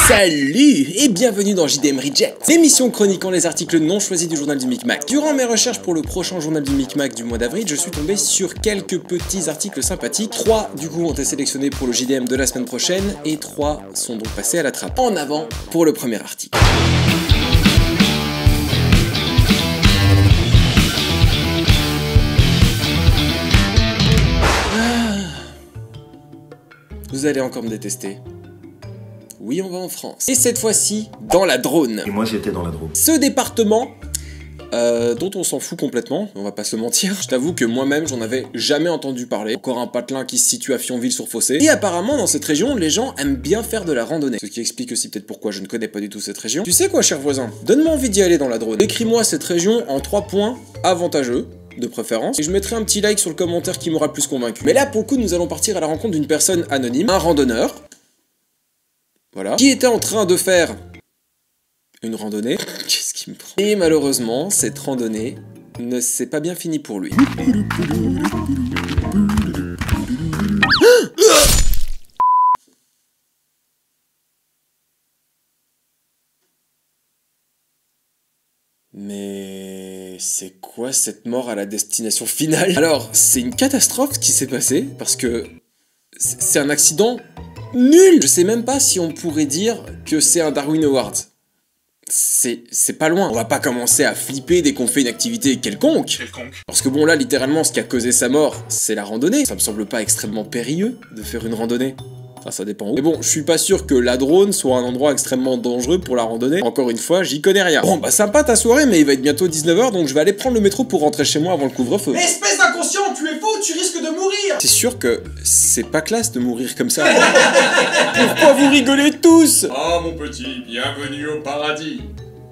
Salut et bienvenue dans JDM Reject, l'émission chroniquant les articles non choisis du journal du Micmac. Durant mes recherches pour le prochain journal du Micmac du mois d'avril, je suis tombé sur quelques petits articles sympathiques. 3 du coup ont été sélectionnés pour le JDM de la semaine prochaine et 3 sont donc passés à la trappe. En avant pour le premier article. Vous allez encore me détester. Oui, on va en France. Et cette fois-ci, dans la Drône. Et moi, j'étais dans la Drône. Ce département, dont on s'en fout complètement, on va pas se mentir. Je t'avoue que moi-même, j'en avais jamais entendu parler. Encore un patelin qui se situe à Fionville-sur-Fossé. Et apparemment, dans cette région, les gens aiment bien faire de la randonnée. Ce qui explique aussi peut-être pourquoi je ne connais pas du tout cette région. Tu sais quoi, cher voisin? Donne-moi envie d'y aller dans la Drône. Décris-moi cette région en 3 points avantageux. De préférence, et je mettrai un petit like sur le commentaire qui m'aura le plus convaincu. Mais là, pour le coup, nous allons partir à la rencontre d'une personne anonyme, un randonneur, voilà, qui était en train de faire une randonnée. Qu'est-ce qui me prend? Et malheureusement, cette randonnée ne s'est pas bien finie pour lui. Mais c'est quoi cette mort à la destination finale? Alors, c'est une catastrophe ce qui s'est passé, parce que c'est un accident nul. Je sais même pas si on pourrait dire que c'est un Darwin Award. C'est pas loin. On va pas commencer à flipper dès qu'on fait une activité quelconque. Parce que bon là, littéralement, ce qui a causé sa mort, c'est la randonnée. Ça me semble pas extrêmement périlleux de faire une randonnée. Ça dépend où. Mais bon, je suis pas sûr que la Drône soit un endroit extrêmement dangereux pour la randonnée. Encore une fois, j'y connais rien. Bon, bah sympa ta soirée, mais il va être bientôt 19h, donc je vais aller prendre le métro pour rentrer chez moi avant le couvre-feu. Mais espèce d'inconscient, tu es fou, tu risques de mourir! C'est sûr que c'est pas classe de mourir comme ça. Pourquoi vous rigolez tous? Oh mon petit, bienvenue au paradis.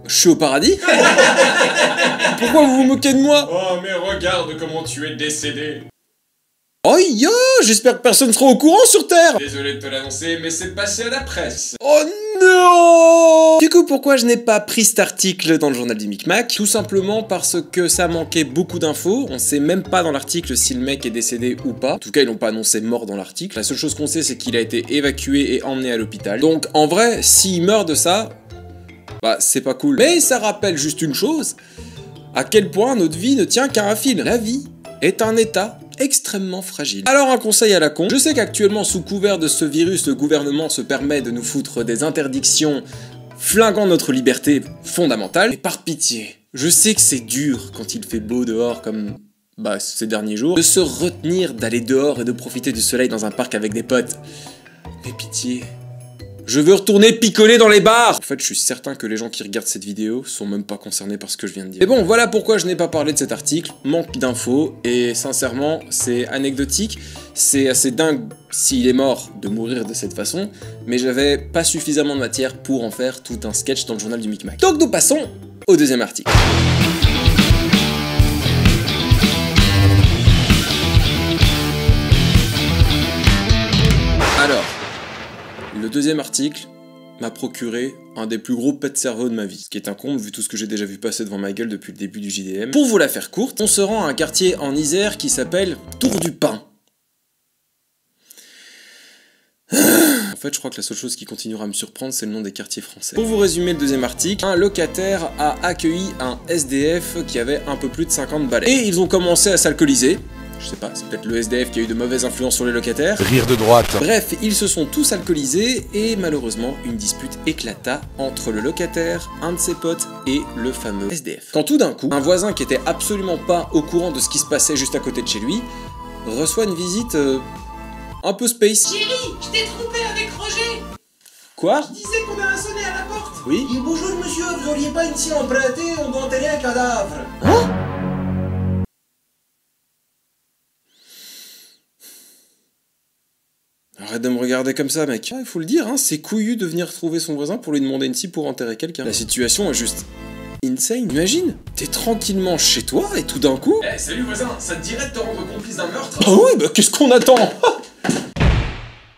Je suis au paradis? Pourquoi vous vous moquez de moi? Oh mais regarde comment tu es décédé. Oh yo, j'espère que personne sera au courant sur Terre. Désolé de te l'annoncer, mais c'est passé à la presse. Oh non! Du coup, pourquoi je n'ai pas pris cet article dans le journal du Micmac? Tout simplement parce que ça manquait beaucoup d'infos. On sait même pas dans l'article si le mec est décédé ou pas. En tout cas, ils n'ont pas annoncé mort dans l'article. La seule chose qu'on sait, c'est qu'il a été évacué et emmené à l'hôpital. Donc, en vrai, s'il meurt de ça, bah, c'est pas cool. Mais ça rappelle juste une chose. À quel point notre vie ne tient qu'à un fil. La vie est un état extrêmement fragile. Alors un conseil à la con, je sais qu'actuellement sous couvert de ce virus, le gouvernement se permet de nous foutre des interdictions flinguant notre liberté fondamentale, et par pitié, je sais que c'est dur quand il fait beau dehors comme ces derniers jours, de se retenir d'aller dehors et de profiter du soleil dans un parc avec des potes. Mais pitié, je veux retourner picoler dans les bars! En fait, je suis certain que les gens qui regardent cette vidéo sont même pas concernés par ce que je viens de dire. Mais bon, voilà pourquoi je n'ai pas parlé de cet article. Manque d'infos, et sincèrement, c'est anecdotique. C'est assez dingue s'il est mort de mourir de cette façon, mais j'avais pas suffisamment de matière pour en faire tout un sketch dans le journal du Micmac. Donc nous passons au deuxième article. Alors, le deuxième article m'a procuré un des plus gros pets de cerveau de ma vie, ce qui est un comble vu tout ce que j'ai déjà vu passer devant ma gueule depuis le début du JDM. Pour vous la faire courte, on se rend à un quartier en Isère qui s'appelle Tour du Pin. En fait, je crois que la seule chose qui continuera à me surprendre, c'est le nom des quartiers français. Pour vous résumer le deuxième article, un locataire a accueilli un SDF qui avait un peu plus de 50 balais. Et ils ont commencé à s'alcooliser. Je sais pas, c'est peut-être le SDF qui a eu de mauvaises influences sur les locataires. Rire de droite. Bref, ils se sont tous alcoolisés et malheureusement, une dispute éclata entre le locataire, un de ses potes et le fameux SDF. Quand tout d'un coup, un voisin qui était absolument pas au courant de ce qui se passait juste à côté de chez lui, reçoit une visite un peu space. Chérie, je t'ai trompé avec Roger! Quoi? Je disais qu'on a sonné à la porte! Oui? Et bonjour monsieur, vous auriez pas une scie empruntée, on doit enterrer un cadavre! Hein? Arrête de me regarder comme ça, mec. Il faut le dire, hein, c'est couillu de venir trouver son voisin pour lui demander une scie pour enterrer quelqu'un. La situation est juste insane. Imagine, t'es tranquillement chez toi et tout d'un coup... Eh salut voisin, ça te dirait de te rendre complice d'un meurtre? Ah oui, bah qu'est-ce qu'on attend?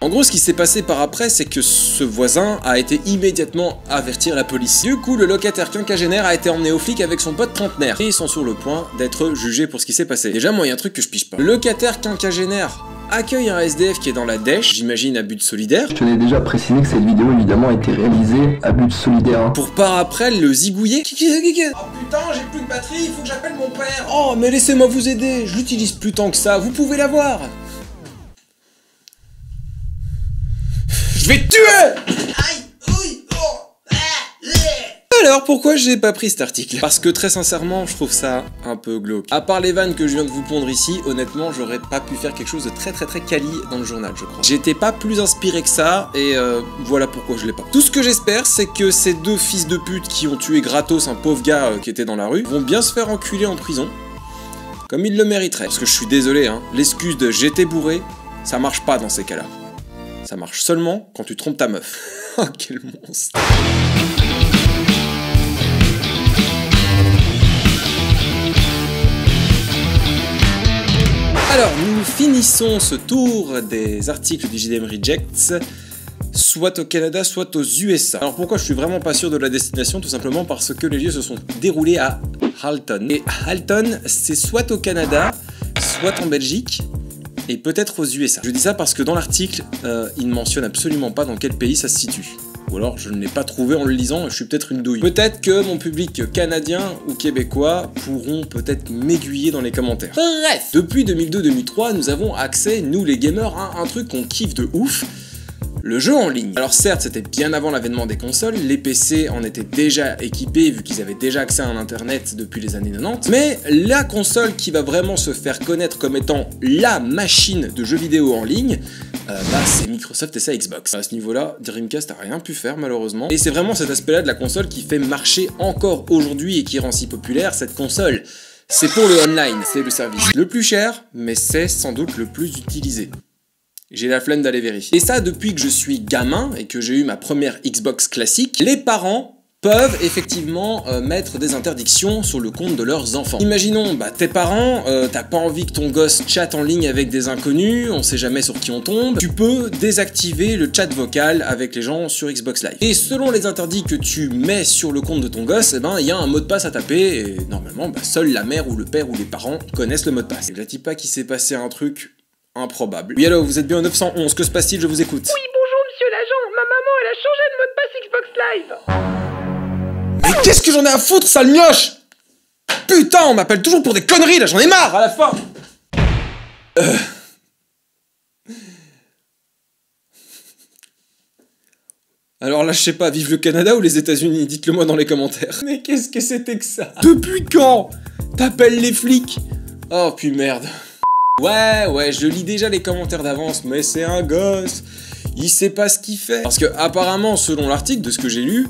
En gros, ce qui s'est passé par après, c'est que ce voisin a été immédiatement avertir la police. Du coup, le locataire quinquagénaire a été emmené au flic avec son pote trentenaire. Et ils sont sur le point d'être jugés pour ce qui s'est passé. Déjà, moi, il y a un truc que je pige pas. Le locataire quinquagénaire accueille un SDF qui est dans la dèche, j'imagine à but solidaire. Je tenais déjà à préciser que cette vidéo évidemment a été réalisée à but solidaire. Pour par après le zigouiller. Oh putain, j'ai plus de batterie, il faut que j'appelle mon père. Oh mais laissez-moi vous aider, je l'utilise plus tant que ça, vous pouvez l'avoir. Je vais te tuer. Aïe, ouille, oh, Alors pourquoi j'ai pas pris cet article? Parce que très sincèrement je trouve ça un peu glauque. À part les vannes que je viens de vous pondre ici, honnêtement j'aurais pas pu faire quelque chose de très quali dans le journal je crois. J'étais pas plus inspiré que ça et voilà pourquoi je l'ai pas. Tout ce que j'espère c'est que ces deux fils de pute qui ont tué gratos un pauvre gars qui était dans la rue vont bien se faire enculer en prison. Comme ils le mériteraient. Parce que je suis désolé hein, l'excuse de j'étais bourré, ça marche pas dans ces cas-là. Ça marche seulement quand tu trompes ta meuf. Oh quel monstre. Alors, nous finissons ce tour des articles du JDM Rejects, soit au Canada, soit aux USA. Alors pourquoi je suis vraiment pas sûr de la destination? Tout simplement parce que les lieux se sont déroulés à Halton. Et Halton, c'est soit au Canada, soit en Belgique, et peut-être aux USA. Je dis ça parce que dans l'article, il ne mentionne absolument pas dans quel pays ça se situe. Ou alors je ne l'ai pas trouvé en le lisant et je suis peut-être une douille. Peut-être que mon public canadien ou québécois pourront peut-être m'aiguiller dans les commentaires. Bref, depuis 2002-2003, nous avons accès, nous les gamers, à un truc qu'on kiffe de ouf. Le jeu en ligne. Alors certes, c'était bien avant l'avènement des consoles, les PC en étaient déjà équipés vu qu'ils avaient déjà accès à un internet depuis les années 90, mais la console qui va vraiment se faire connaître comme étant la machine de jeux vidéo en ligne, c'est Microsoft et sa Xbox. À ce niveau-là, Dreamcast a rien pu faire malheureusement, et c'est vraiment cet aspect-là de la console qui fait marcher encore aujourd'hui et qui rend si populaire cette console. C'est pour le online, c'est le service le plus cher, mais c'est sans doute le plus utilisé. J'ai la flemme d'aller vérifier. Et ça, depuis que je suis gamin et que j'ai eu ma première Xbox classique, les parents peuvent effectivement mettre des interdictions sur le compte de leurs enfants. Imaginons, tes parents, t'as pas envie que ton gosse chatte en ligne avec des inconnus, on sait jamais sur qui on tombe, tu peux désactiver le chat vocal avec les gens sur Xbox Live. Et selon les interdits que tu mets sur le compte de ton gosse, il y a un mot de passe à taper et normalement, seule la mère ou le père ou les parents connaissent le mot de passe. Et là, dis pas qu'il s'est passé un truc improbable. Oui, allô, vous êtes bien au 911, que se passe-t-il? Je vous écoute. Oui, bonjour, monsieur l'agent. Ma maman, elle a changé de mot de passe Xbox Live. Mais qu'est-ce que j'en ai à foutre, sale mioche? Putain, on m'appelle toujours pour des conneries, là, j'en ai marre, à la fin. Alors là, je sais pas, vive le Canada ou les États-Unis? Dites-le moi dans les commentaires. Mais qu'est-ce que c'était que ça? Depuis quand t'appelles les flics? Oh, puis merde. Ouais, je lis déjà les commentaires d'avance, mais c'est un gosse, il sait pas ce qu'il fait. Parce que apparemment, selon l'article de ce que j'ai lu,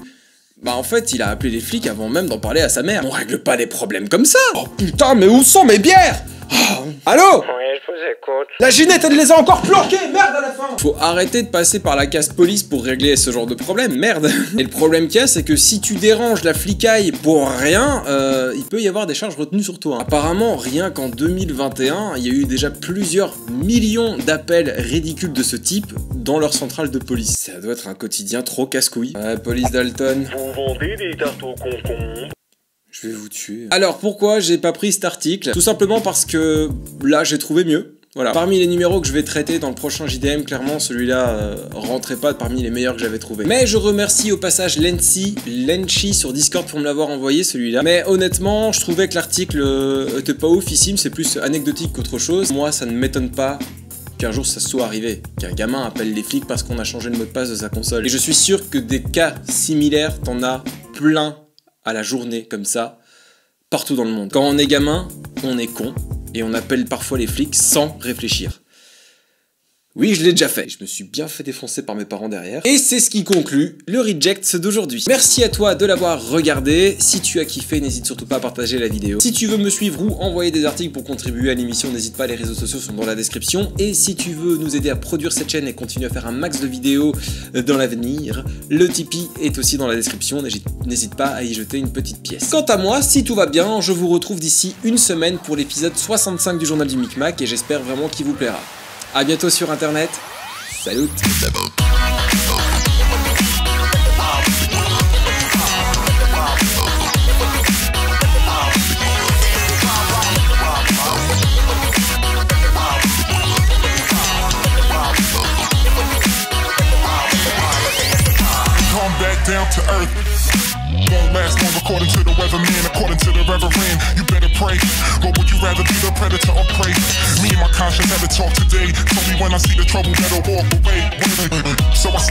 en fait, il a appelé les flics avant même d'en parler à sa mère. On règle pas les problèmes comme ça. Oh putain, mais où sont mes bières? Allô? Oui, je vous écoute. La Ginette, elle les a encore planquées, merde à la fin. Faut arrêter de passer par la case police pour régler ce genre de problème, merde. Et le problème qu'il y a, c'est que si tu déranges la flicaille pour rien, il peut y avoir des charges retenues sur toi. Apparemment, rien qu'en 2021, il y a eu déjà plusieurs millions d'appels ridicules de ce type dans leur centrale de police. Ça doit être un quotidien trop casse-couille. Ouais, police Dalton. Vous vendez des tartes aux concombres? Je vais vous tuer. Alors pourquoi j'ai pas pris cet article? Tout simplement parce que là j'ai trouvé mieux. Voilà. Parmi les numéros que je vais traiter dans le prochain JDM, clairement celui-là rentrait pas parmi les meilleurs que j'avais trouvé. Mais je remercie au passage Lenchi sur Discord pour me l'avoir envoyé celui-là. Mais honnêtement, je trouvais que l'article était pas oufissime, c'est plus anecdotique qu'autre chose. Moi ça ne m'étonne pas qu'un jour ça soit arrivé, qu'un gamin appelle les flics parce qu'on a changé le mot de passe de sa console. Et je suis sûr que des cas similaires, t'en as plein à la journée comme ça, partout dans le monde. Quand on est gamin, on est con, et on appelle parfois les flics sans réfléchir. Oui, je l'ai déjà fait. Je me suis bien fait défoncer par mes parents derrière. Et c'est ce qui conclut le Reject d'aujourd'hui. Merci à toi de l'avoir regardé. Si tu as kiffé, n'hésite surtout pas à partager la vidéo. Si tu veux me suivre ou envoyer des articles pour contribuer à l'émission, n'hésite pas, les réseaux sociaux sont dans la description. Et si tu veux nous aider à produire cette chaîne et continuer à faire un max de vidéos dans l'avenir, le Tipeee est aussi dans la description. N'hésite pas à y jeter une petite pièce. Quant à moi, si tout va bien, je vous retrouve d'ici une semaine pour l'épisode 65 du Journal du Micmac et j'espère vraiment qu'il vous plaira. A bientôt sur internet, salut. down to earth. Won't last long according to the weatherman, according to the reverend. You better pray. What would you rather be, the predator or prey? Me and my conscience had a talk today. Told me when I see the trouble, better walk away. So I